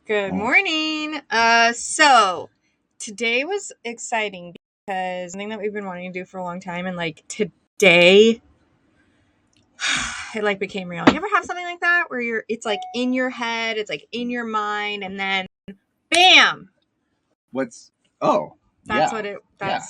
Good morning. So today was exciting because something that we've been wanting to do for a long time, and like today, it like became real. You ever have something like that where it's like in your head, it's like in your mind, and then bam. That's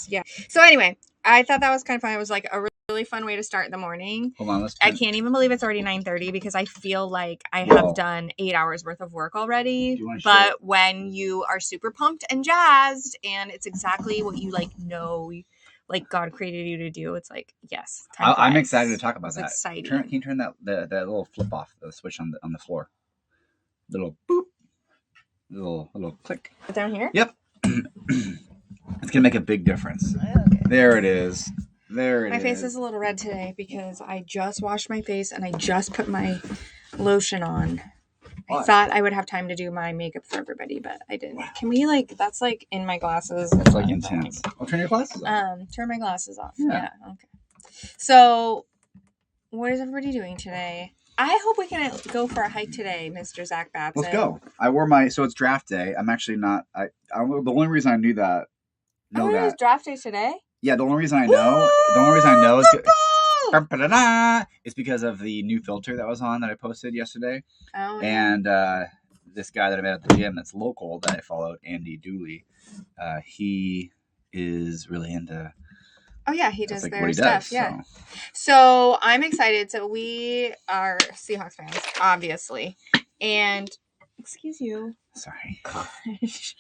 yeah. So anyway, I thought that was kind of fun. It was like a really fun way to start the morning. Hold on, I can't even believe it's already 9:30 because I feel like I have done 8 hours worth of work already. But when you are super pumped and jazzed and it's exactly what you like God created you to do, it's like, yes. I'm excited to talk about it's that. Exciting. Can you turn that little flip off the switch on the floor? Little boop. Little click. Down here? Yep. It's gonna make a big difference. Okay. There it is. My face is a little red today because I just washed my face and I just put my lotion on. I thought I would have time to do my makeup for everybody, but I didn't. Can we that's like in my glasses. It's like intense. I'll turn your glasses off. Turn my glasses off. Yeah. Okay. So, what is everybody doing today? I hope we can go for a hike today, Mr. Zach Babson. Let's go. I wore so it's draft day. I'm actually not. The only reason I knew that. It's draft day today. Yeah, the only reason I know is because of the new filter that was on that I posted yesterday. Oh. And this guy that I met at the gym that's local that I followed, Andy Dooley, he is really into. Oh yeah, he does their stuff. Yeah. So I'm excited. So we are Seahawks fans, obviously, and excuse you. Sorry. Gosh.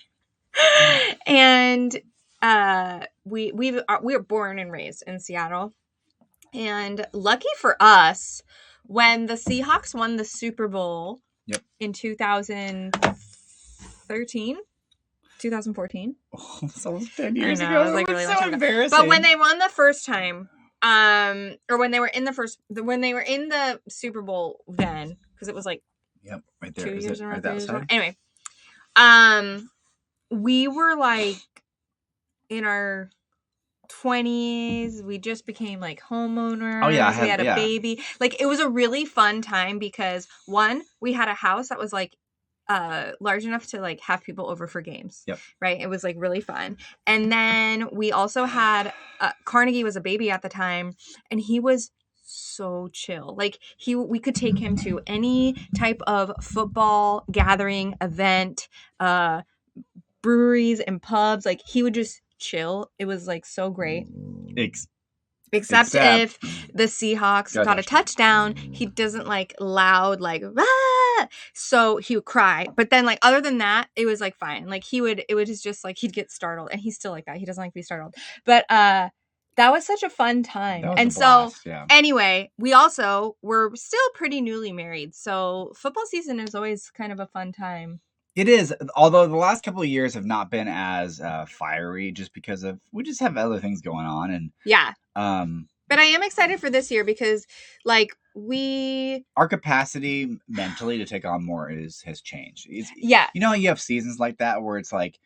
And we were born and raised in Seattle, and lucky for us, when the Seahawks won the Super Bowl in 2014. Oh, it's almost 10 years ago. It was like really so embarrassing. But when they won the first time, or when they were in the Super Bowl then, because it was like right there. 2 years in a row. Right that side? Anyway, we were like in our 20s. We just became like homeowners. Oh yeah, we had a baby. Like it was a really fun time because one, we had a house that was like large enough to like have people over for games. Right. It was like really fun. And then we also had Carnegie was a baby at the time, and he was so chill. Like we could take him to any type of football gathering, event, breweries and pubs. Like he would just chill. It was like so great. Except if the Seahawks got a touchdown, he doesn't like loud like ah! So he would cry. But then like other than that, it was like fine. Like it was just like he'd get startled, and he's still like that. He doesn't like to be startled. But that was such a fun time. And so anyway, we also were still pretty newly married. So football season is always kind of a fun time. It is, although the last couple of years have not been as fiery, just because we just have other things going on, and but I am excited for this year because, like, our capacity mentally to take on more has changed. You have seasons like that where it's like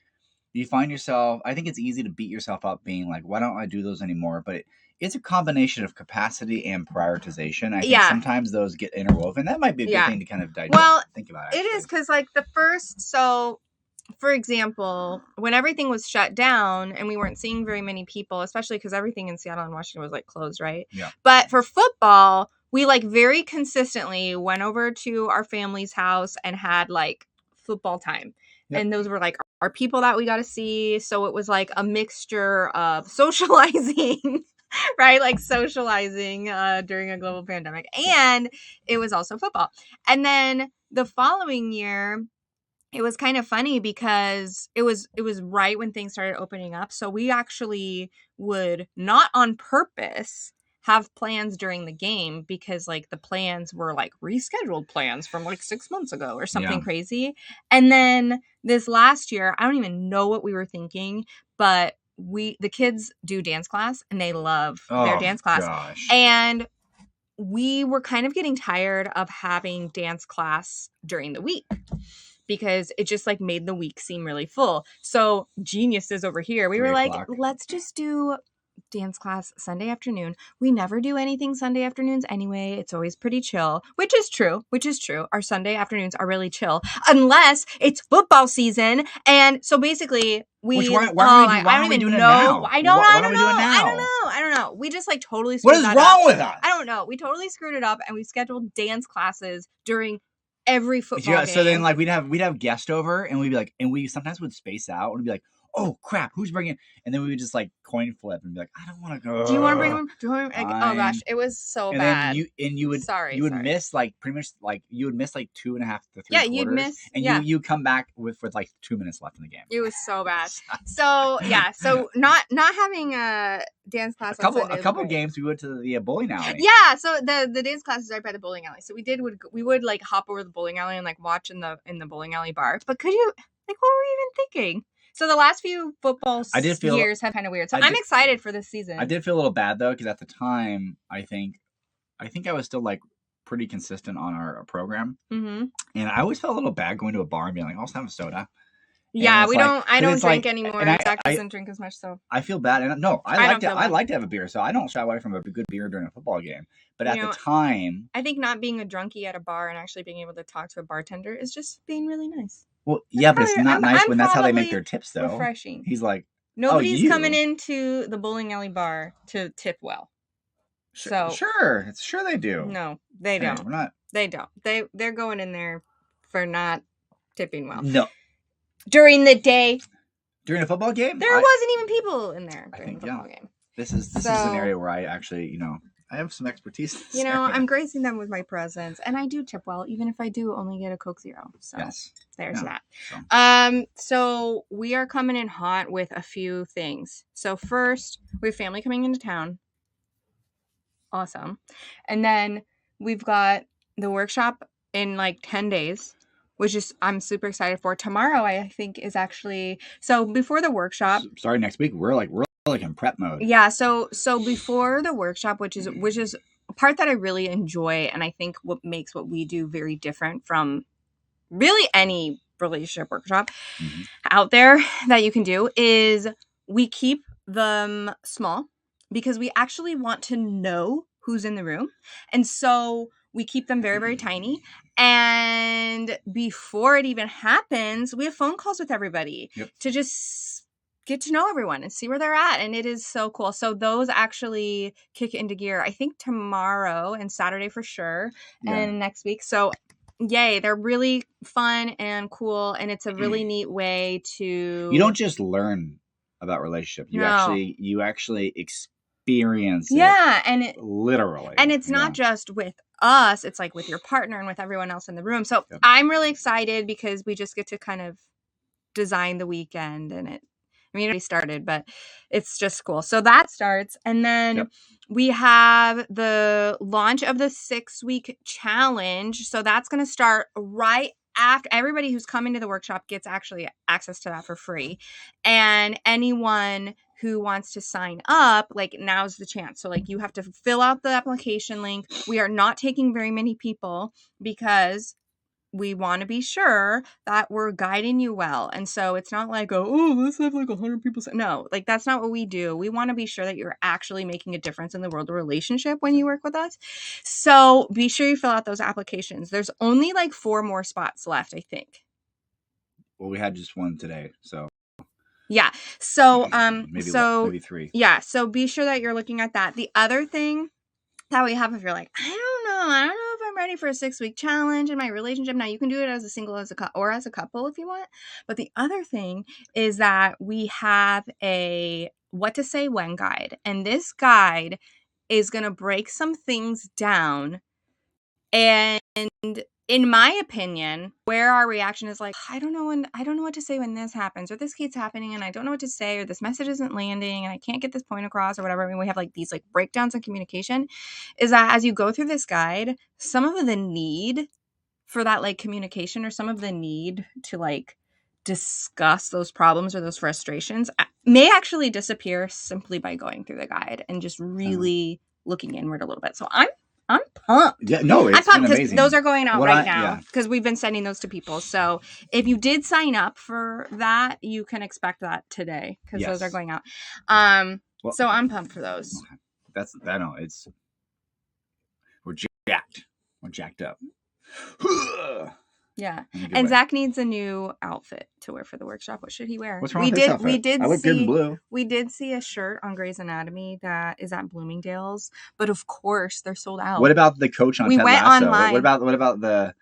you find yourself. I think it's easy to beat yourself up, being like, "Why don't I do those anymore?" But it's a combination of capacity and prioritization. I think sometimes those get interwoven. That might be a good thing to kind of digest. Well, think about. It is because, like, for example, when everything was shut down and we weren't seeing very many people, especially because everything in Seattle and Washington was like closed, right? Yeah. But for football, we like very consistently went over to our family's house and had like football time. Yep. And those were like our people that we got to see. So it was like a mixture of socializing, right? Like socializing during a global pandemic. And it was also football. And then the following year, it was kind of funny because it was right when things started opening up. So we actually would not on purpose have plans during the game because like the plans were like rescheduled plans from like 6 months ago or something crazy. And then this last year, I don't even know what we were thinking, but the kids do dance class and they love their dance class. Gosh. And we were kind of getting tired of having dance class during the week, because it just like made the week seem really full. So geniuses over here, we were like, let's just do dance class Sunday afternoon. We never do anything Sunday afternoons anyway. It's always pretty chill, which is true. Our Sunday afternoons are really chill unless it's football season. And so basically why aren't we doing it now? I don't know. We just like totally screwed that up. What is wrong with us? I don't know. We totally screwed it up and we scheduled dance classes during every football game. So then like we'd have guests over and we'd be like, and we sometimes would space out and we'd be like, oh crap, who's bringing it? And then we would just like coin flip and be like, I don't want to go. Do you want to bring them? Oh gosh, it was so bad. Then you would miss like pretty much like you would miss like 2.5 to 3 quarters. You'd miss. And you come back with like 2 minutes left in the game. It was so bad. So not having a dance class. A couple games we went to the bowling alley. Yeah, so the dance class is right by the bowling alley. So we would like hop over the bowling alley and like watch in the bowling alley bar. But could you like what were we even thinking? So the last few football years have kind of weird. So I'm excited for this season. I did feel a little bad though because at the time I think I was still like pretty consistent on our program, and I always felt a little bad going to a bar and being like, "I'll just have a soda." Yeah, I don't drink anymore. Zach doesn't drink as much, so I feel bad. And no, I like to have a beer, so I don't shy away from a good beer during a football game. But at the time, I think not being a drunkie at a bar and actually being able to talk to a bartender is just being really nice. Well, yeah, but it's not nice when that's how they make their tips, though. Refreshing. He's like, nobody's coming into the bowling alley bar to tip well. Sure they do. No, they don't. We're not. They don't. They're going in there for not tipping well. No. During the day. During a football game? There wasn't even people in there during the football game. This is an area where I actually, I have some expertise. I'm gracing them with my presence, and I do tip well, even if I do only get a Coke Zero. So there's that. So we are coming in hot with a few things. So first, we have family coming into town. Awesome. And then we've got the workshop in like 10 days. Which is I'm super excited for. Tomorrow, I think, is actually so before the workshop. Sorry, next week we're like in prep mode. Yeah, so before the workshop, which is a part that I really enjoy, and I think what makes what we do very different from really any relationship workshop out there that you can do is we keep them small because we actually want to know who's in the room, and so we keep them very, very tiny. And before it even happens, we have phone calls with everybody to just get to know everyone and see where they're at. And it is so cool. So those actually kick into gear, I think tomorrow and Saturday for sure. And next week. So yay, they're really fun and cool. And it's a really neat way to... You don't just learn about relationship. You actually experience it. Yeah. And literally. And it's not just with us, it's like with your partner and with everyone else in the room. So I'm really excited because we just get to kind of design the weekend, and it already started, but it's just cool. So that starts, and then we have the launch of the 6-week challenge. So that's going to start right after everybody who's coming to the workshop gets actually access to that for free, and anyone who wants to sign up, like now's the chance. So like you have to fill out the application link. We are not taking very many people because we want to be sure that we're guiding you well. And so it's not like, let's have like 100 people. No, like that's not what we do. We want to be sure that you're actually making a difference in the world of relationship when you work with us. So be sure you fill out those applications. There's only like 4 more spots left, I think. Well, we had just one today, so. Yeah. So, maybe 3. Yeah. So be sure that you're looking at that. The other thing that we have, if you're like, I don't know if I'm ready for a 6-week challenge in my relationship. Now you can do it as a single, or as a couple if you want. But the other thing is that we have a what to say when guide. And this guide is going to break some things down. And in my opinion, where our reaction is like, I don't know what to say when this happens, or this keeps happening and I don't know what to say, or this message isn't landing and I can't get this point across, or whatever. I mean, we have like these like breakdowns in communication, is that as you go through this guide, some of the need for that like communication, or some of the need to like discuss those problems or those frustrations may actually disappear simply by going through the guide and just really looking inward a little bit. So I'm pumped. Yeah, no, it's been amazing. Those are going out right now because we've been sending those to people. So if you did sign up for that, you can expect that today because those are going out. Well, so I'm pumped for those. I know we're jacked. We're jacked up. Yeah, and Zach needs a new outfit to wear for the workshop. What should he wear? What's wrong with this outfit? I look good in blue. We did see a shirt on Grey's Anatomy that is at Bloomingdale's, but of course they're sold out. What about the coach on Ted Lasso? Online. What about the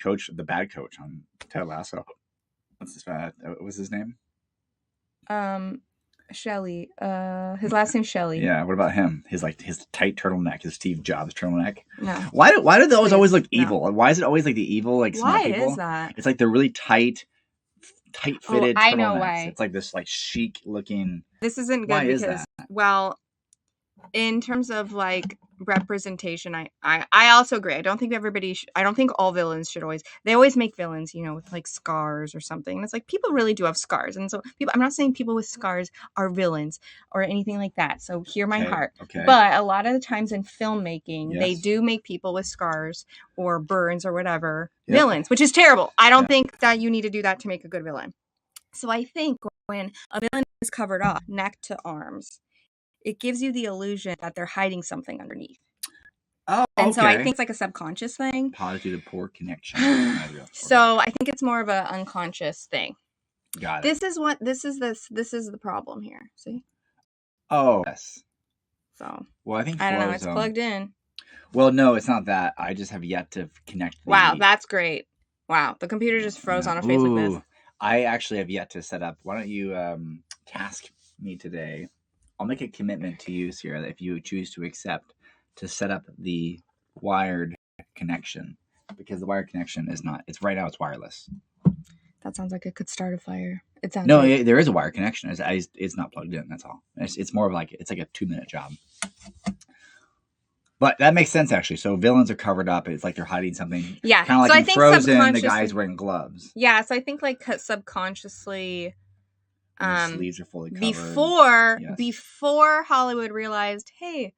coach, the bad coach on Ted Lasso? What's his name? Shelley. His last name's Shelley. Yeah. What about him? His tight turtleneck, his Steve Jobs turtleneck. No. Why do those always look evil? No. Why is it always like the evil smart people? Why is that? It's like they're really tight fitted turtlenecks. I know why. It's like this chic looking. This isn't good because well, in terms of representation, I also agree. I don't think I don't think all villains should they always make villains, with scars or something. And it's people really do have scars. And so I'm not saying people with scars are villains or anything like that. So hear my heart. Okay. But a lot of the times in filmmaking, they do make people with scars or burns or whatever villains, which is terrible. I don't think that you need to do that to make a good villain. So I think when a villain is covered up neck to arms, it gives you the illusion that they're hiding something underneath. Oh, okay. And so I think it's a subconscious thing. Positive poor connection. So I think it's more of an unconscious thing. Got it. This is the problem here. See? Oh, yes. So. Well, I think I don't know. It's plugged in. Well, no, it's not that. I just have yet to connect. Wow, that's great. Wow, the computer just froze on a face like this. I actually have yet to set up. Why don't you task me today? I'll make a commitment to you, Sierra, that if you choose to accept, to set up the wired connection, because the wired connection is not. It's right now. It's wireless. That sounds like it could start a fire. It sounds there is a wire connection. It's not plugged in. That's all. It's more of it's like a 2-minute job. But that makes sense actually. So villains are covered up. It's like they're hiding something. Yeah. Kind of like so in Frozen, the guy's wearing gloves. Yeah. So I think subconsciously. The sleeves are fully covered. Before Hollywood realized, hey,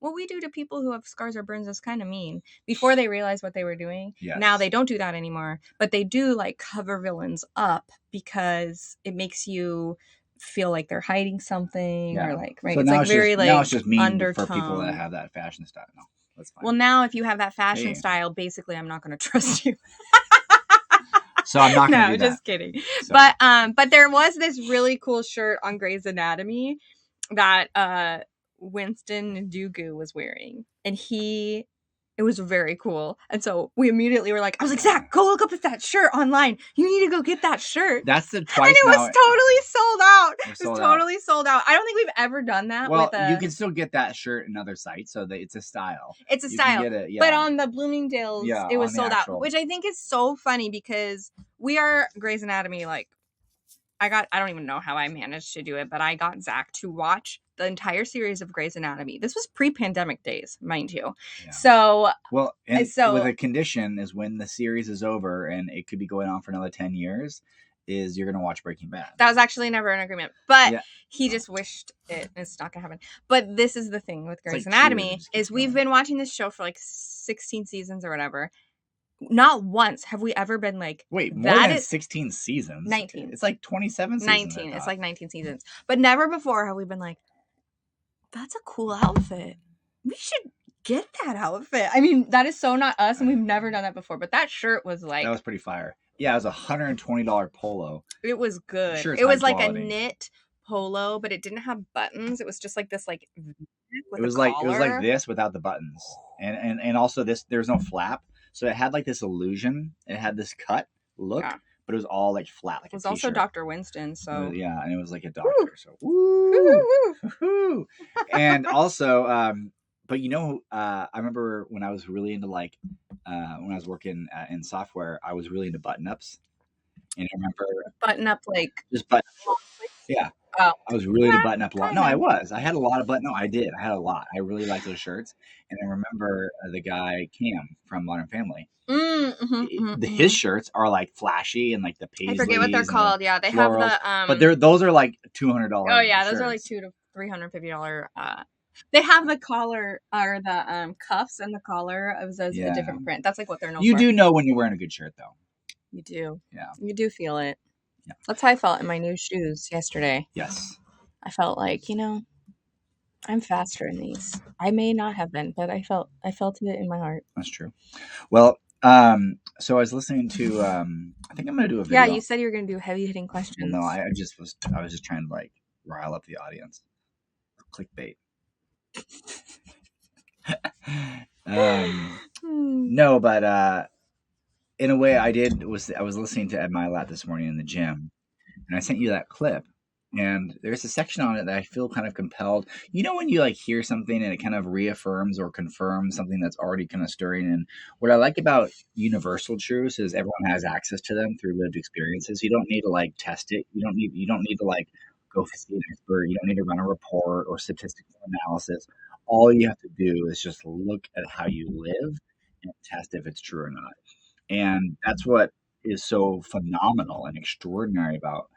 what we do to people who have scars or burns is kind of mean. Before they realized what they were doing, now they don't do that anymore. But they do cover villains up because it makes you feel like they're hiding something or right. So it's now it's just mean undertone. For people that have that fashion style. No, that's fine. Well, now if you have that fashion style, basically, I'm not going to trust you. So I'm not going to do that. No, just kidding. So. But there was this really cool shirt on Grey's Anatomy that Winston Dugu was wearing, and it was very cool. And so we immediately were I was like, Zach, go look up that shirt online. You need to go get that shirt. That's the twice. And it was totally sold out. It was totally sold out. I don't think we've ever done that. Well, you can still get that shirt in other sites, so that it's a style. It's a style. But on the Bloomingdale's, it was sold out, which I think is so funny because we are Grey's Anatomy. I don't even know how I managed to do it, but I got Zach to watch the entire series of Grey's Anatomy. This was pre-pandemic days, mind you. Yeah. So, with a condition is when the series is over and it could be going on for another 10 years, is you're going to watch Breaking Bad. That was actually never an agreement, but he just wished it. It's not going to happen. But this is the thing with Grey's Anatomy is we've been watching this show for 16 seasons or whatever. Not once have we ever been wait, more than 16 seasons? 19. It's 27 seasons. 19. It's 19 seasons. But never before have we been that's a cool outfit. We should get that outfit. I mean, that is so not us, and we've never done that before. But that shirt was that was pretty fire. Yeah, it was $120 polo. It was good. Sure, it was quality. A knit polo, but it didn't have buttons. It was just this it was like this without the buttons, and also there's no flap. So it had this illusion. It had this cut look, but it was all flat. It was also Dr. Winston. So and it was like a doctor. Woo! So woo! And also, but I remember when I was really into when I was working in software, I was really into button ups, and I remember button up just button. Yeah. Oh. I was really into button up a lot. No, I was. I had a lot of button. No, I did. I had a lot. I really liked those shirts. And I remember the guy Cam from Modern Family. His shirts are flashy and the paisley. I forget what they're called. They florals. Have the but those are $200. Oh yeah, those are $200 to $350. They have the collar or the cuffs and the collar of those a different print. That's what they're known for. You do know when you're wearing a good shirt though. You do. Yeah. You do feel it. Yeah. That's how I felt in my new shoes yesterday. Yes. I felt I'm faster in these. I may not have been, but I felt it in my heart. That's true. Well, so I was listening to. I think I'm gonna do a video. Yeah, you said you were gonna do heavy hitting questions. No, I was just trying to like rile up the audience. Clickbait. No, but in a way, I was listening to Ed Milat this morning in the gym, and I sent you that clip. And there's a section on it that I feel kind of compelled. You know, when you like hear something and it kind of reaffirms or confirms something that's already kind of stirring. And what I like about universal truths is everyone has access to them through lived experiences. You don't need to like test it. You don't need to like go see an expert. You don't need to run a report or statistical analysis. All you have to do is just look at how you live and test if it's true or not. And that's what is so phenomenal and extraordinary about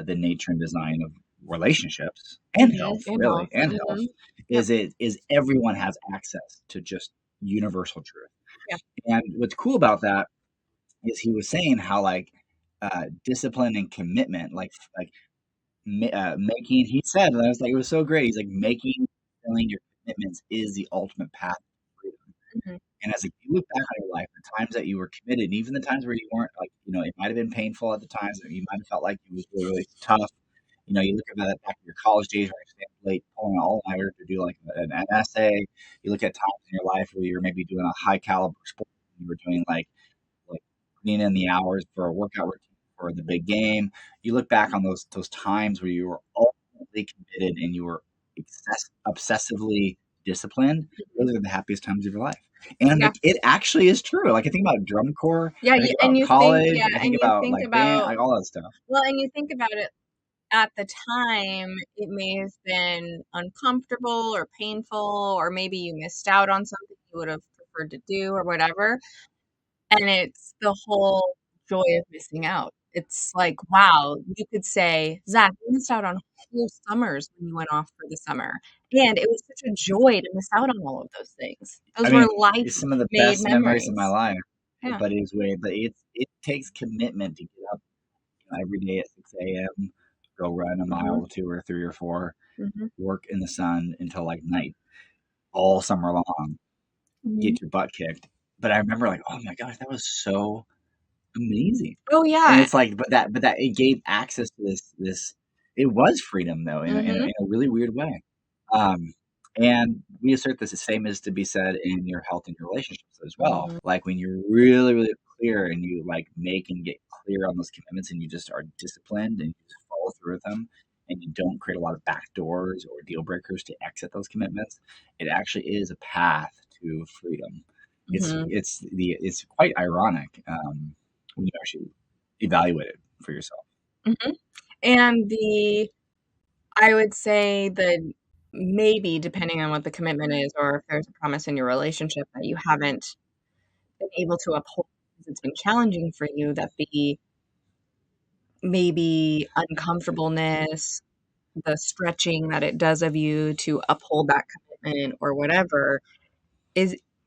the nature and design of relationships and health, really, and health, is everyone has access to just universal truth. Yeah. And what's cool about that is he was saying how like discipline and commitment, like making. He said, and I was like, it was so great. He's like making fulfilling your commitments is the ultimate path to freedom. And as you look back on your life, the times that you were committed, even the times where you weren't, like, it might have been painful at the times, or you might have felt like it was really, really tough. You look at that back in your college days where you stayed late, pulling an all-nighter to do like an essay. You look at times in your life where you were maybe doing a high caliber sport. You were doing like putting in the hours for a workout routine for the big game. You look back on those times where you were ultimately committed and you were obsessively disciplined. Those are the happiest times of your life. And it actually is true. Like I think about drum corps, I think about college, I think about like band, like all that stuff. Well, and you think about it at the time, it may have been uncomfortable or painful, or maybe you missed out on something you would have preferred to do or whatever. And it's the whole joy of missing out. It's like, wow, you could say, Zach, you missed out on whole summers when you went off for the summer. And it was such a joy to miss out on all of those things. Those were life some of the best memories of my life. Yeah. But it takes commitment to get up every day at 6 a.m., go run a mile or 2 or 3 or 4, work in the sun until like night, all summer long, get your butt kicked. But I remember like, oh my gosh, that was so amazing. Oh yeah. And it's like, but that it gave access to this. It was freedom though, in a really weird way. And we assert this the same is to be said in your health and your relationships as well. Like when you're really, really clear and you like make and get clear on those commitments and you just are disciplined and you just follow through with them and you don't create a lot of back doors or deal breakers to exit those commitments, it actually is a path to freedom. It's quite ironic when you actually evaluate it for yourself. And I would say that maybe depending on what the commitment is or if there's a promise in your relationship that you haven't been able to uphold because it's been challenging for you, that the maybe uncomfortableness, the stretching that it does of you to uphold that commitment or whatever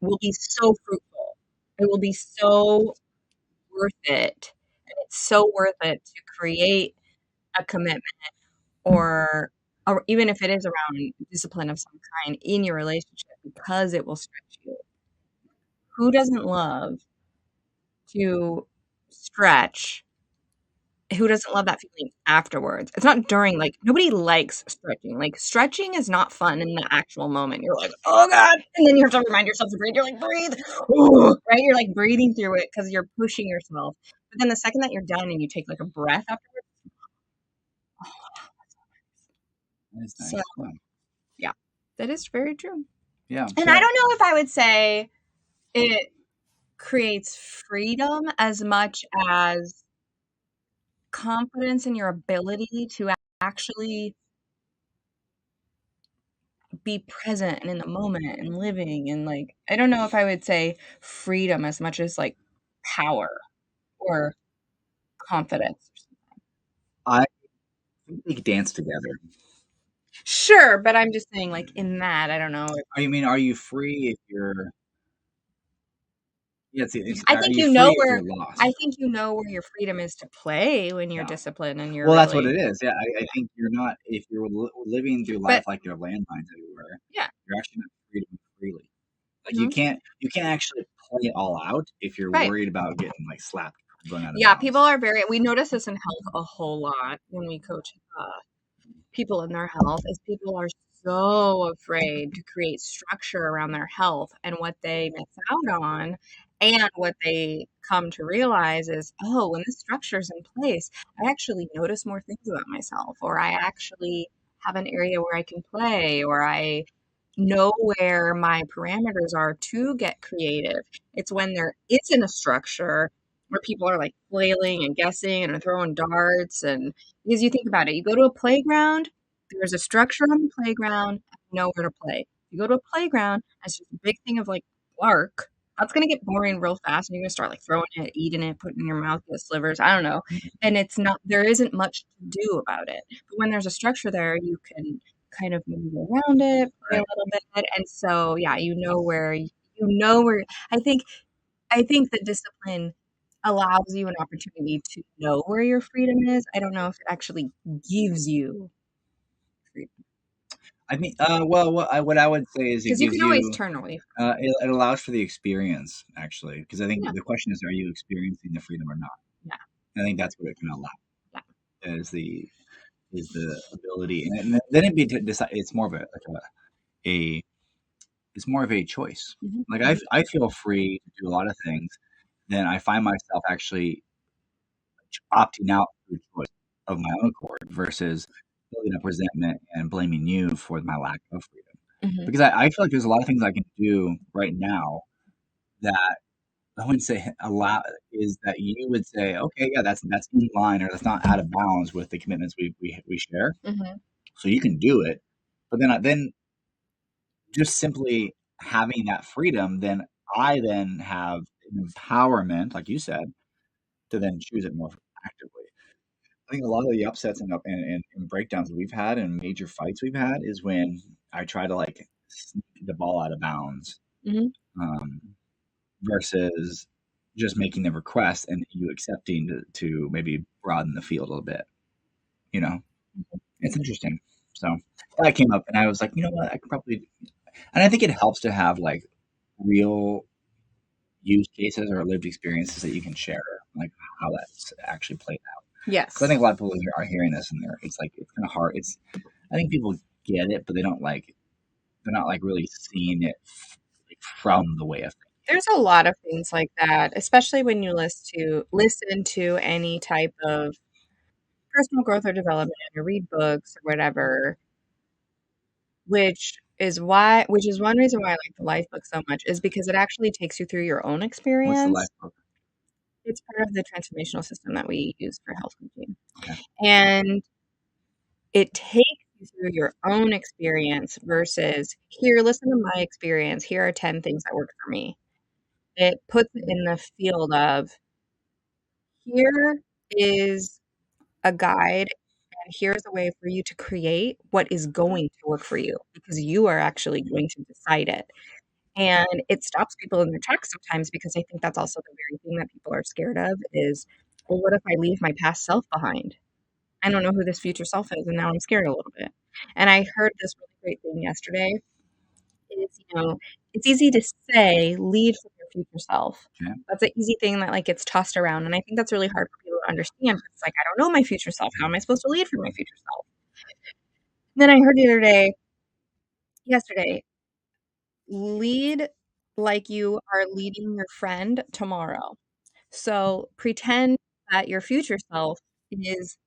will be so fruitful. It will be so worth it. And it's so worth it to create a commitment or even if it is around discipline of some kind in your relationship, because it will stretch you. Who doesn't love to stretch? Who doesn't love that feeling afterwards? It's not during, like, nobody likes stretching. Like, stretching is not fun in the actual moment. You're like, oh God. And then you have to remind yourself to breathe. You're like, breathe. Ooh, right? You're like breathing through it because you're pushing yourself. But then the second that you're done and you take like a breath afterwards, That's nice. So, yeah, that is very true. Yeah. And I don't know if I would say it creates freedom as much as confidence in your ability to actually be present and in the moment and living. And like, I don't know if I would say freedom as much as like power or confidence. I think they dance together. Sure, but I'm just saying, like, in that, I don't know. I mean, are you free if you're Yeah, it's I are think you you know free or where you're lost? I think you know where your freedom is to play when you're Yeah. disciplined and you're Well, that's what really it is. Yeah, I think you're not if you're living through but life like there are landmines everywhere, yeah. you're actually not free to move freely. Like Mhm. you can't actually play it all out if you're Right. worried about getting like slapped going out of Yeah, people bounds. are very we notice this in health a whole lot when we coach, people in their health, is people are so afraid to create structure around their health, and what they miss out on and what they come to realize is, "Oh, when this structure is in place, I actually notice more things about myself, or I actually have an area where I can play, or I know where my parameters are to get creative." It's when there isn't a structure where people are like flailing and guessing and throwing darts. And because you think about it, you go to a playground, there's a structure on the playground, you know where to play. You go to a playground, it's just a big thing of like bark. That's gonna get boring real fast, and you're gonna start like throwing it, eating it, putting it in your mouth, get slivers. I don't know. And it's not there isn't much to do about it. But when there's a structure there, you can kind of move around it, play a Right. little bit, and so, yeah, you know where I think the discipline allows you an opportunity to know where your freedom is. I don't know if it actually gives you freedom, I mean, well, what I would say is it because you gives can always you turn away. it allows for the experience actually, because I think Yeah, the question is, are you experiencing the freedom or not? yeah, I think that's what it can allow yeah. is the ability, and then it be to decide. It's more of a it's more of a choice. Mhm, Like mhm, I feel free to do a lot of things. Then I find myself actually opting out through choice of my own accord versus building up resentment and blaming you for my lack of freedom. mhm, Because I feel like there's a lot of things I can do right now that I wouldn't say allow is that you would say, okay, yeah, that's in line or that's not out of bounds with the commitments we share. mhm, So you can do it. But then just simply having that freedom, then I then have an empowerment, like you said, to then choose it more actively. I think a lot of the upsets and breakdowns that we've had and major fights we've had is when I try to like sneak the ball out of bounds, mhm. um, versus just making the request and you accepting to maybe broaden the field a little bit. You know, it's interesting. So that came up, and I was like, you know what, I could probably, and I think it helps to have like real use cases or lived experiences that you can share, like how that's actually played out. Because I Yes. think a lot of people are hearing this and it's like it's kind of hard. It's I think people get it, but they're not like really seeing it like, from the way of There's a lot of things like that, especially when you listen to any type of personal growth or development or read books or whatever, which is one reason why I like the life book so much, is because it actually takes you through your own what's the life experience. book. It's part of the transformational system that we use for health coaching. Okay. And it takes you through your own experience versus, "Here, listen to my experience. Here are 10 things that worked for me." It puts it in the field of, "Here is a guide, and here's a way for you to create what is going to work for you, because you are actually going to decide it." And it stops people in their tracks sometimes, because I think that's also the very thing that people are scared of is, "Well, what if I leave my past self behind? I don't know who this future self is, and now I'm scared a little bit." And I heard this really great thing yesterday is, it's easy to say, "Lead from your future self." Okay. That's an easy thing that, like, gets tossed around, and I think that's really hard for people to understand, 'cause it's like, "I don't know my future self. How am I supposed to lead from my future self?" Then I heard the other day yesterday, "Lead like you are leading your friend tomorrow." So, pretend that your future self is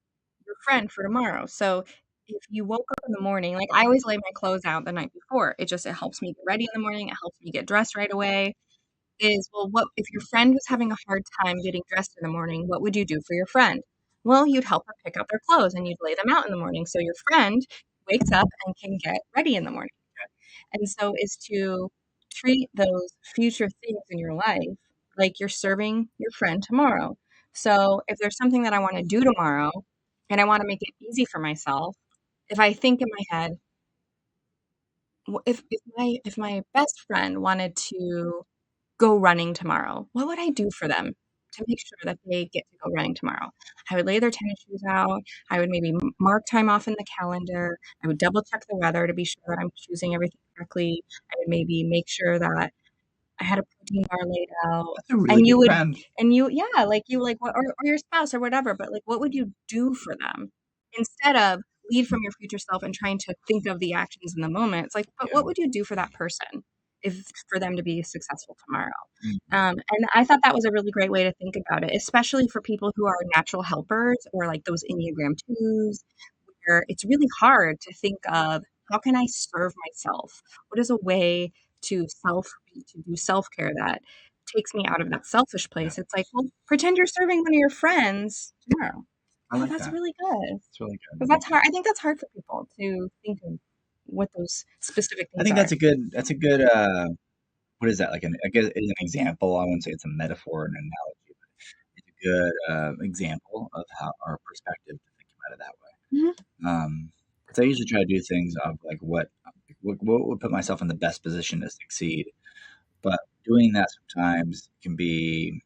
your friend for tomorrow. So, if you woke up in the morning, like, I always lay my clothes out the night before. It helps me get ready in the morning, it helps me get dressed right away. Is, well, what if your friend was having a hard time getting dressed in the morning, what would you do for your friend? Well, you'd help her pick up their clothes, and you'd lay them out in the morning so your friend wakes up and can get ready in the morning. And so is to treat those future things in your life like you're serving your friend tomorrow. So if there's something that I wanna do tomorrow and I wanna make it easy for myself, if I think in my head, if my best friend wanted to go running tomorrow, what would I do for them to make sure that they get to go running tomorrow? I would lay their tennis shoes out. I would maybe mark time off in the calendar. I would double check the weather to be sure that I'm choosing everything correctly. I would maybe make sure that I had a protein bar laid out. That's a really good friend. Yeah, like you like what or your spouse or whatever, but like what would you do for them? Instead of lead from your future self and trying to think of the actions in the moment. It's like, but what would you do for that person if for them to be successful tomorrow? And I thought that was a really great way to think about it, especially for people who are natural helpers or like those Enneagram 2s, where it's really hard to think of how can I serve myself? What is a way to do self-care that takes me out of that selfish place? It's like, well, pretend you're serving one of your friends tomorrow. That's really good. It's really good. Because that's hard. I think that's hard for people to think of what those specific things are. I think that's a good what is that? Like I guess it's an example. I wouldn't say it's a metaphor, an analogy, but it's a good example of how our perspective to think about it that way. Because I usually try to do things of like what would put myself in the best position to succeed, but doing that sometimes can be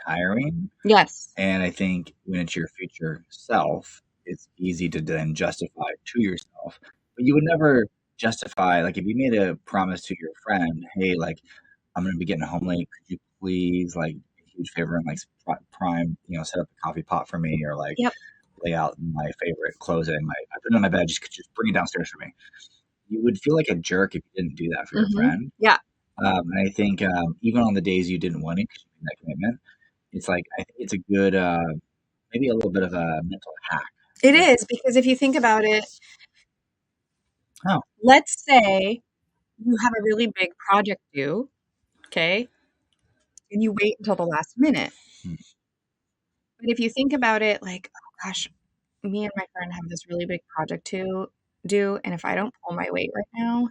tiring. Yes. And I think when it's your future self, it's easy to then justify to yourself, but you would never justify, like if you made a promise to your friend, hey, like I'm going to be getting home late. Could you please, like, a huge favor and like prime, set up a coffee pot for me, or like lay out my favorite clothes I put it on my bed. Just bring it downstairs for me. You would feel like a jerk if you didn't do that for your friend. Yeah. And I think even on the days you didn't want it, because you made that commitment, it's like I think it's a good, maybe a little bit of a mental hack. It is, because if you think about it, let's say you have a really big project due, okay, and you wait until the last minute. But if you think about it, like, oh gosh, me and my friend have this really big project to do, and if I don't pull my weight right now,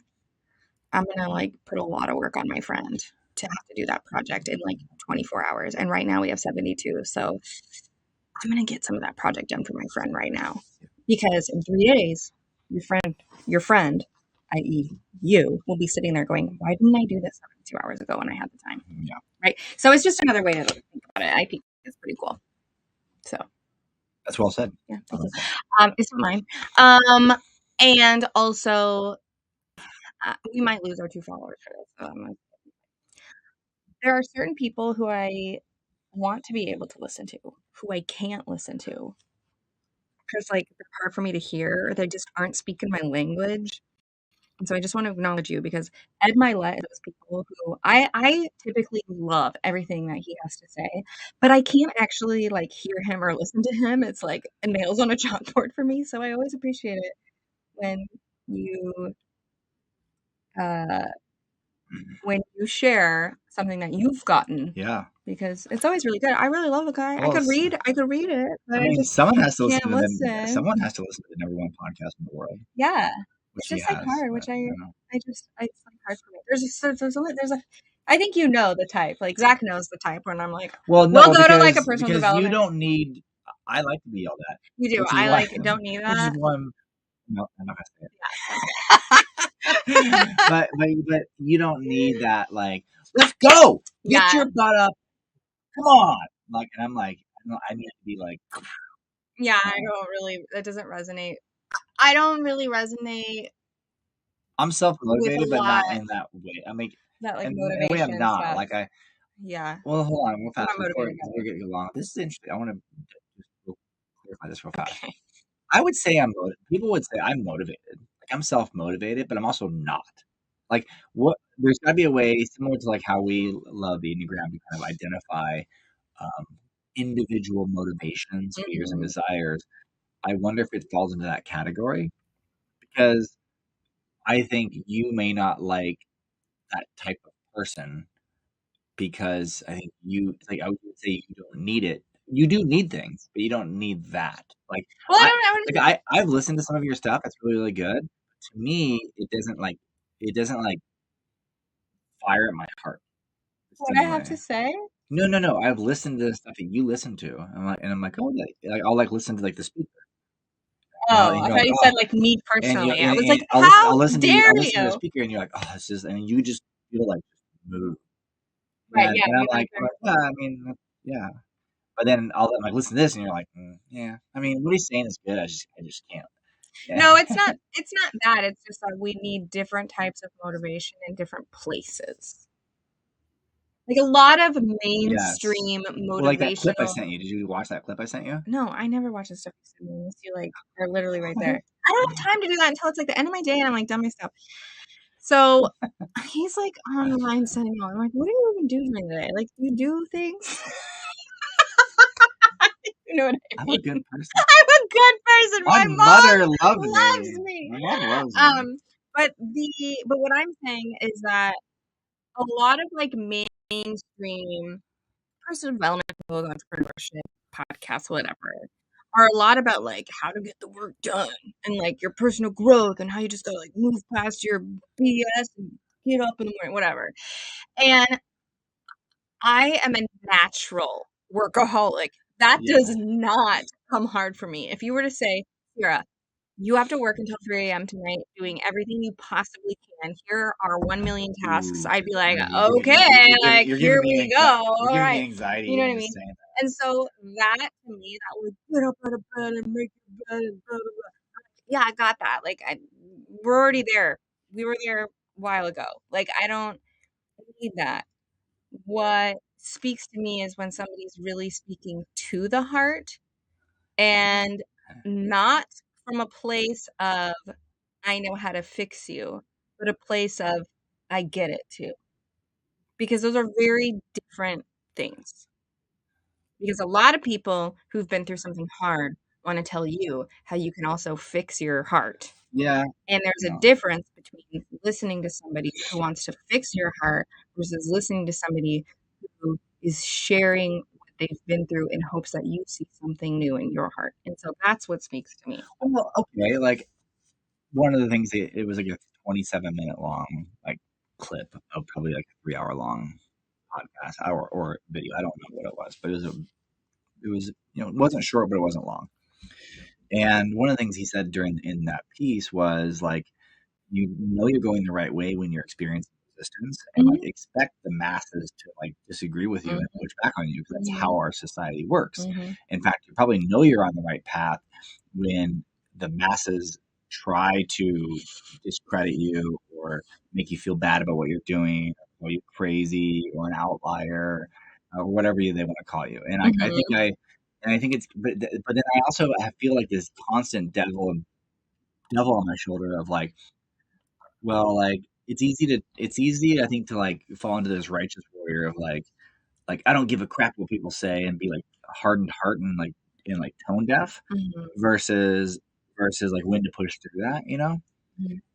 I'm gonna like put a lot of work on my friend to have to do that project in like 24 hours. And right now we have 72. So I'm gonna get some of that project done for my friend right now. Because in 3 days, your friend, i.e. you, will be sitting there going, why didn't I do this 72 hours ago when I had the time? Yeah. Right. So it's just another way to think about it. I think it's pretty cool. So that's well said. Yeah. It's not mine. And also we might lose our 2 followers for this. So there are certain people who I want to be able to listen to, who I can't listen to. Because, like, they're hard for me to hear, or they just aren't speaking my language. And so I just want to acknowledge you, because Ed Milet is those people who I typically love everything that he has to say, but I can't actually, like, hear him or listen to him. It's like nails on a chalkboard for me. So I always appreciate it when you share something that you've gotten. Yeah. Because it's always really good. I really love the guy. Well, I could read it, but I mean, just someone has to listen can't to them. listen. Someone has to listen to the number one podcast in the world. Yeah. Which It's just he like has, hard, which but, it's like hard for me. There's a I think you know the type. Like Zach knows the type when I'm like, well, no, we'll go to like a personal because development. you don't need. I like to be yelled at. You do. I like don't need that. Which is one. No, I'm not gonna say it. but you don't need that. Like, let's go. Get your butt up. Come on. Like, and I'm like, I need to be like. Yeah, I don't really. That doesn't resonate. I don't really resonate. I'm self-motivated, but not in that way. I mean, that like motivation. We have not. Stuff. Like Yeah. Well, hold on. We'll fast forward because we're getting along. This is interesting. I want to just clarify this real fast. Okay. I would say people would say I'm motivated. Like I'm self-motivated, but I'm also not. Like there's got to be a way similar to like how we love the Enneagram to kind of identify individual motivations, fears, and desires. I wonder if it falls into that category, because I think you may not like that type of person, because I think I would say you don't need it. You do need things, but you don't need that. Like, well, I've listened to some of your stuff. It's really, really good. To me, it doesn't fire at my heart. What I have to say? No. I've listened to the stuff that you listen to. I'm like, oh, I'll like listen to like the speaker. Oh, I thought you said like me personally. I was like, I'll listen to the speaker, and you're like, oh, this is, and you just feel like move. Right, yeah, and I'm like, yeah, I mean, yeah. But then I'm like, listen to this, and you're like, yeah. I mean, what he's saying is good. I just can't. Yeah. No, it's not that. It's just that we need different types of motivation in different places. Like a lot of mainstream motivational. Well, like that clip I motivational. sent you. Did you watch that clip I sent you? No, I never watch the stuff you send me unless you like are literally right there. I don't have time to do that until it's like the end of my day and I'm like done my stuff. So he's like online sending me. I'm like, what do you even do during the day? Like, do you do things? You know what I I'm mean? a good person. I'm a good person. My My mother mom loves loves me. My mom loves me. But what I'm saying is that a lot of like mainstream personal development book, entrepreneurship, podcasts, whatever, are a lot about like how to get the work done and like your personal growth and how you just gotta like move past your BS and get up in the morning, whatever. And I am a natural workaholic. That does not come hard for me. If you were to say, Kira, you have to work until 3 a.m. tonight doing everything you possibly can. Here are 1,000,000 tasks. I'd be like, okay, like here we go. All right. Anxiety. You know what I mean? And so that to me, that would get up out of bed and make your bed and blah, blah, blah. Yeah, I got that. Like we're already there. We were there a while ago. Like I don't need that. What speaks to me is when somebody's really speaking to the heart and not from a place of, "I know how to fix you," but a place of, "I get it too." Because those are very different things. Because a lot of people who've been through something hard wanna tell you how you can also fix your heart. Yeah. And there's a difference between listening to somebody who wants to fix your heart versus listening to somebody who is sharing what they've been through in hopes that you see something new in your heart. And so that's what speaks to me. Well, okay, like one of the things it was like a 27-minute long like clip of probably like a 3-hour long podcast or video. I don't know what it was, but it was it wasn't short, but it wasn't long. And one of the things he said in that piece was like, you're going the right way when you're experiencing resistance, and like expect the masses to like disagree with you and push back on you, because that's how our society works. In fact, you probably know you're on the right path when the masses try to discredit you or make you feel bad about what you're doing, or you're crazy or an outlier, or whatever they want to call you. And I think it's, but then I feel like this constant devil on my shoulder of like, well, like it's easy I think to like fall into this righteous warrior of like I don't give a crap what people say and be like hardened heart and like tone deaf versus like when to push through that,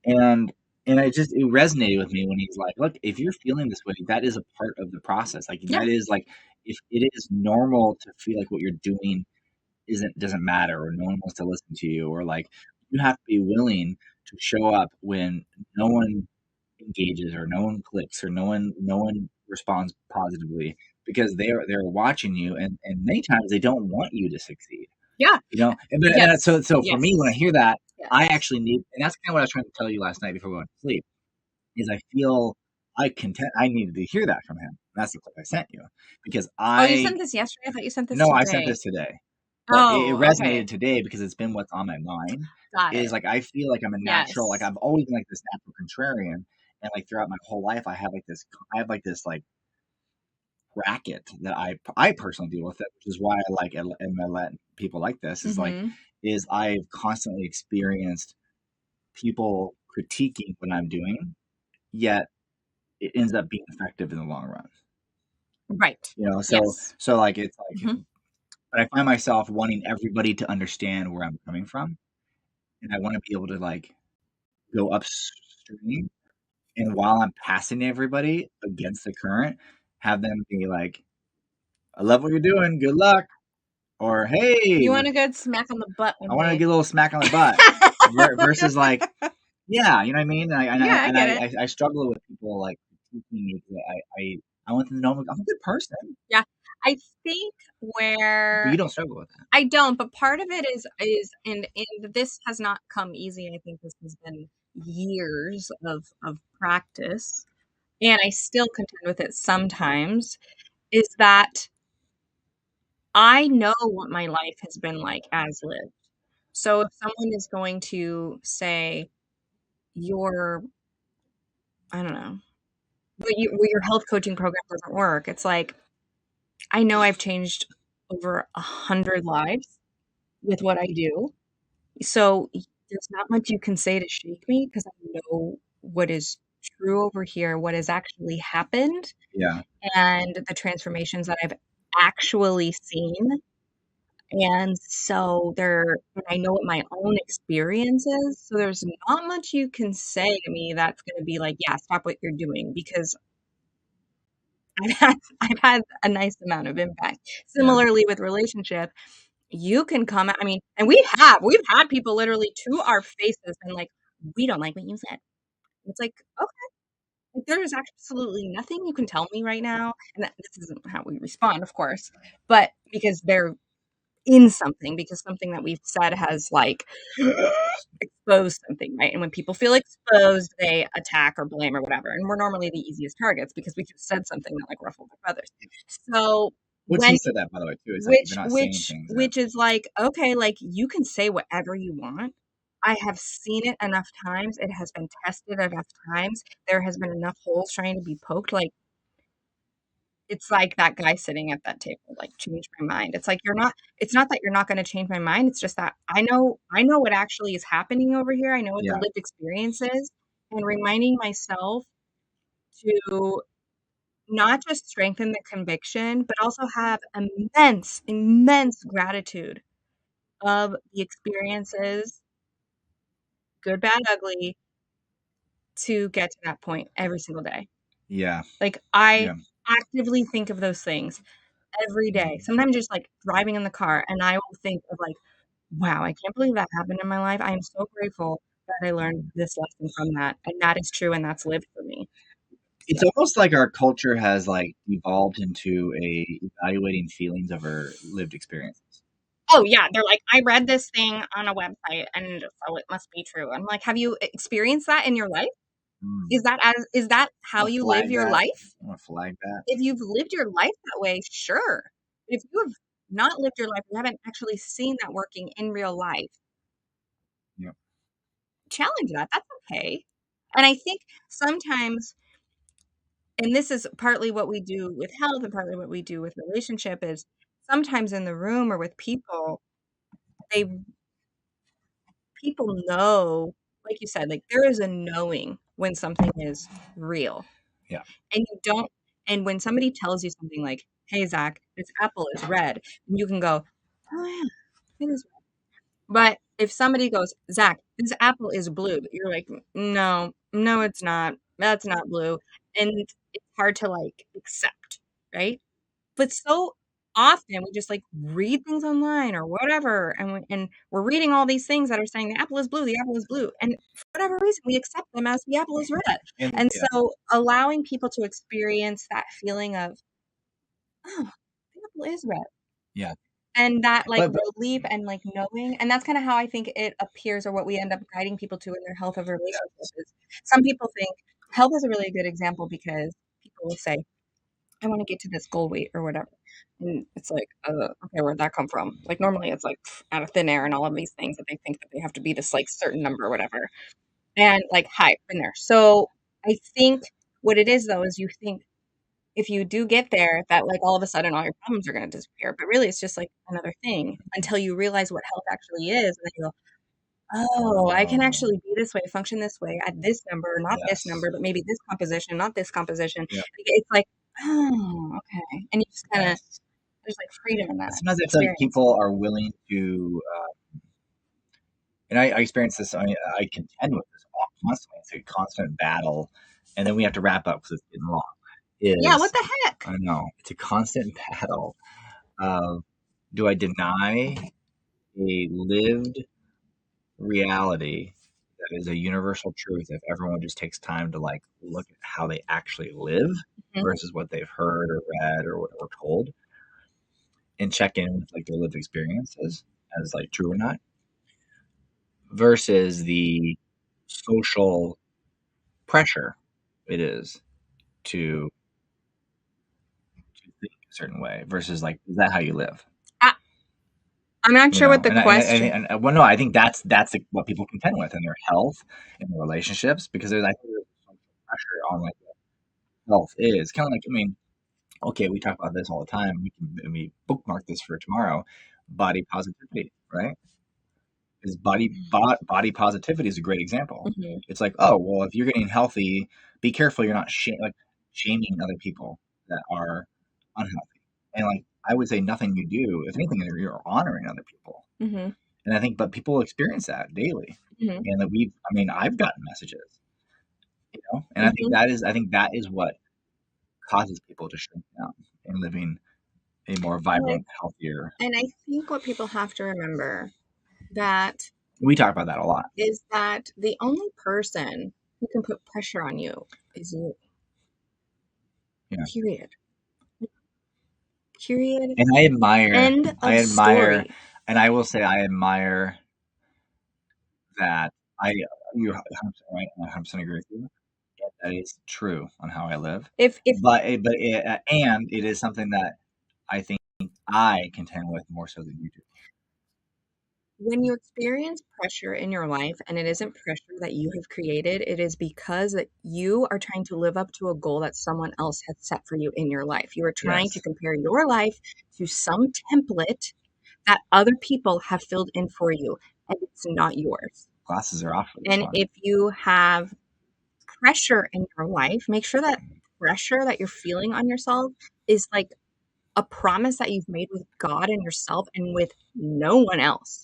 and it resonated with me when he's like, look, if you're feeling this way, that is a part of the process. Like that is like, if it is normal to feel like what you're doing doesn't matter, or no one wants to listen to you, or like you have to be willing to show up when no one engages or no one clicks or no one responds positively, because they're watching you, and many times they don't want you to succeed. Yeah. And so for me, when I hear that, I actually need, and that's kind of what I was trying to tell you last night before going to sleep, is I feel I needed to hear that from him. That's the clip I sent you, because you sent this yesterday? I thought you sent this no, today. I sent this today. But it resonated today because it's been what's on my mind. Is like I feel like I'm a natural, like I've always been like this natural contrarian, and like throughout my whole life I have like this like bracket that I personally deal with it, which is why I like and I let people like this is like is I've constantly experienced people critiquing what I'm doing, yet it ends up being effective in the long run. Right. So like it's like but I find myself wanting everybody to understand where I'm coming from, and I want to be able to like go upstream, and while I'm passing everybody against the current, have them be like, "I love what you're doing. Good luck." Or, "Hey, you want a good smack on the butt one I want to day. get a little smack on the butt." Versus like, yeah, you know what I mean? I struggle with people like critiquing me, because I want them to know I'm a good person. Yeah. I think But you don't struggle with that. I don't, but part of it is and this has not come easy. I think this has been years of practice. and I still contend with it sometimes, is that I know what my life has been like as lived. So if someone is going to say, "Your" I don't know, well, "your health coaching program doesn't work," it's like, I know I've changed over 100 lives with what I do, so there's not much you can say to shake me because I know what is true over here, what has actually happened, Yeah. and the transformations that I've actually seen. And so and I know what my own experience is, so there's not much you can say to me that's gonna be like, "Yeah, stop what you're doing," because I've had a nice amount of impact. Yeah. Similarly with relationship, you can come at I mean, and we've had people literally to our faces and like, "We don't like what you said." It's like, "Okay, like, there is absolutely nothing you can tell me right now," and this isn't how we respond, of course, but because they're in something because something that we've said has like exposed something, right? And when people feel exposed, they attack or blame or whatever. And we're normally the easiest targets because we just said something that like ruffled their feathers. So Which he when said that, by the way, too. It's like you're which not saying which things that. which is like, okay, like you can say whatever you want. I have seen it enough times. It has been tested enough times. There has been enough holes trying to be poked. Like it's like that guy sitting at that table, like, "Change my mind." It's like, it's not that you're not gonna change my mind, it's just that I know what actually is happening over here, I know what the Yeah. lived experience is, and reminding myself to not just strengthen the conviction, but also have immense, immense gratitude of the experiences, good, bad, ugly, to get to that point every single day. Yeah. Like, I Yeah. actively think of those things every day. Sometimes just, like, driving in the car, and I will think of, like, "Wow, I can't believe that happened in my life. I am so grateful that I learned this lesson from that, and that is true, and that's lived for me." It's So almost like our culture has, like, evolved into a evaluating feelings over lived experiences. oh, yeah, they're like, "I read this thing on a website, and so it must be true." I'm like, "Have you experienced that in your life? Mm. Is that I'm how gonna you live flag your that. life? I'm gonna flag that. If you've lived your life that way, sure. If you have not lived your life, you haven't actually seen that working in real life, Yeah. challenge that, that's okay." And I think sometimes and this is partly what we do with health and partly what we do with relationship is sometimes in the room or with people, they people know, like you said, like there is a knowing when something is real. Yeah. And you don't and when somebody tells you something like, "Hey, Zach, this apple is red," you can go, "Oh yeah, it is." But if somebody goes, "Zach, this apple is blue," but you're like, "No, no, it's not. That's not blue." And it's hard to, like, accept, right? But so often we just, like, read things online or whatever, and we're reading all these things that are saying the apple is blue," and for whatever reason, we accept them as the apple is red. And And yeah. so allowing people to experience that feeling of, "Oh, the apple is red." Yeah. And that, like, But relief and, like, knowing and that's kinda how I think it appears or what we end up guiding people to in their health of relationship yes. is some people think health is a really good example because people will say, "I wanna get to this goal weight," or whatever. And it's like, okay, where'd that come from?" Like, normally, it's, like, out of thin air and all of these things that they think that they have to be this, like, certain number or whatever. And, like, hi, been there. So, I think what it is, though, is you think if you do get there, that, like, all of a sudden all your problems are gonna disappear, but really it's just, like, another thing until you realize what health actually is, and then you go, "Oh, I can Oh, actually be this way, function this way at this number, not this yes. number, but maybe this composition, not this composition." Yeah. It's like, "Oh, okay." And you just kinda Yes. there's, like, freedom in that Sometimes I feel like experience. people are willing to, and I experience this. I contend with this all constantly. It's a constant battle, and then we have to wrap up because it's getting long. Yeah, what Is the heck? I know it's a constant battle of, do I deny a lived reality that is a universal truth if everyone just takes time to like look at how they actually live Mhm. versus what they've heard or read or told, and check in with like their lived experiences as like true or not, versus the social pressure it is to think a certain way versus like, is that how you live? I'm not sure what the question. Well, no, I think that's what people contend with in their health, in their relationships, because I think there's so much pressure on like what health is. Kind of like, I mean, okay, we talk about this all the time. We bookmark this for tomorrow. Body positivity, right? Because body positivity is a great example. Mhm. It's like, oh, well, if you're getting healthy, be careful you're not shaming other people that are unhealthy. And like I would say, nothing you do, if anything, you're honoring other people. Mhm. And I think, but people experience that daily, Mhm. and that I mean, I've gotten messages, and Mhm. I think that is what causes people to shrink down and living a more vibrant, healthier. And I think what people have to remember that We talk about that a lot. Is that the only person who can put pressure on you is you. Yeah. Period. Period. And I admire, Story. and I will say I admire that you're 100% right, and I 100% agree with you. That is true on how I live. If And it is something that I think I contend with more so than you do. When you experience pressure in your life and it isn't pressure that you have created, it is because that you are trying to live up to a goal that someone else has set for you in your life. You are trying to compare your life to some template that other people have filled in for you, and it's not yours. Glasses are off for this And one. if you have pressure in your life, make sure that pressure that you're feeling on yourself is like a promise that you've made with God and yourself and with no one else.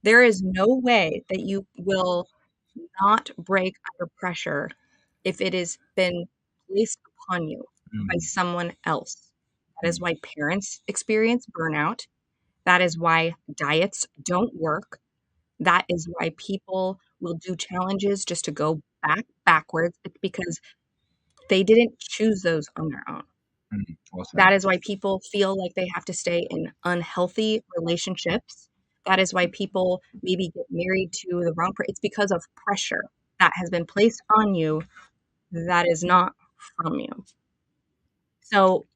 There is no way that you will not break under pressure if it has been placed upon you by someone else. That is why parents experience burnout. That is why diets don't work. That is why people will do challenges just to go backwards. It's because they didn't choose those on their own. That is why people feel like they have to stay in unhealthy relationships. That is why people maybe get married to the wrong person. It's because of pressure that has been placed on you that is not from you. So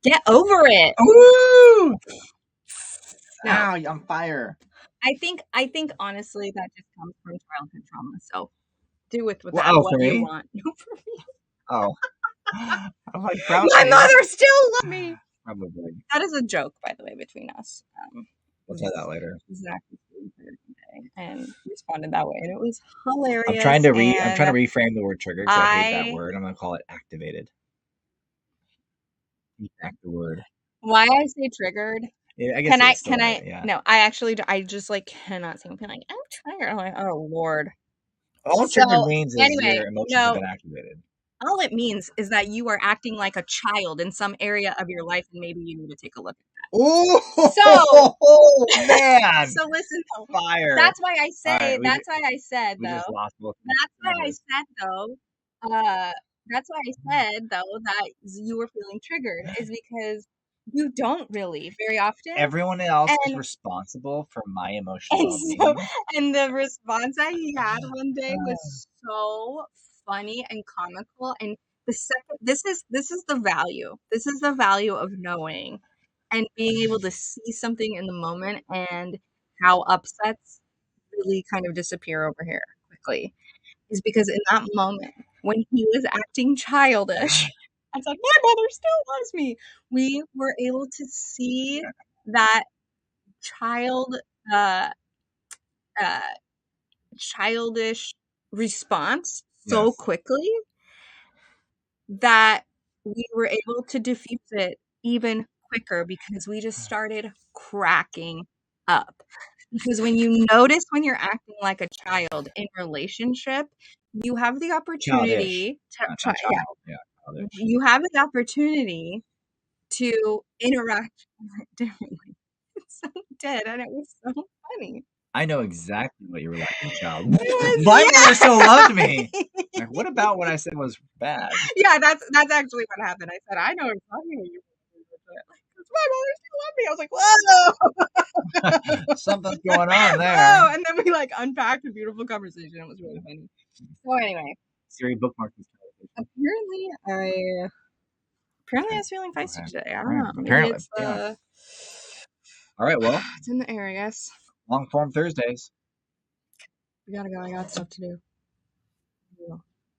get over it. Woo! No. Ow, you're on fire. I think honestly that just comes from childhood trauma. So do with that for you me? want. For me. Oh. I'm like, My mother still loves me. Probably. That is a joke, by the way, between us. We'll tell that later. Zach and responded that way, and it was hilarious. I'm trying to reframe the word trigger because I hate that word. I'm gonna call it activated. Back the word. Why I say triggered? Yeah, I guess can I? Yeah. No, I just like cannot say. I'm like, I'm triggered. I'm like, oh Lord. All triggered means is your emotions have been activated. All it means is that you are acting like a child in some area of your life, and maybe you need to take a look at that. Oh, man! So listen, fire. That's why I say. Right, that's why I said though. Just lost both. That's why I said though. That's why I said though that you were feeling triggered is because you don't really very often. Everyone else is responsible for my emotional well-being. And the response that he had one day was so funny and comical. And this is the value. This is the value of knowing and being able to see something in the moment and how upsets really kind of disappear over here quickly. Is because in that moment when he was acting childish, I was like, my mother still loves me. We were able to see that uh, childish response so quickly that we were able to diffuse it even quicker because we just started cracking up. Because when you notice when you're acting like a child in relationship, you have the opportunity you have the opportunity to interact differently. So we did, and it was so funny. I know exactly what you were like, child. My mother still loved me. Like, what about what I said was bad? Yeah, that's actually what happened. I said, I know exactly what you were like, my mother still loved me. I was like, whoa. Something's going on there. Whoa. And then we like unpacked a beautiful conversation. It was really funny. So anyway. Siri bookmarked this. Apparently I was feeling feisty today. I don't know. Maybe it's All right, well, it's in the air, I guess. long form Thursdays. We gotta go. I got stuff to do.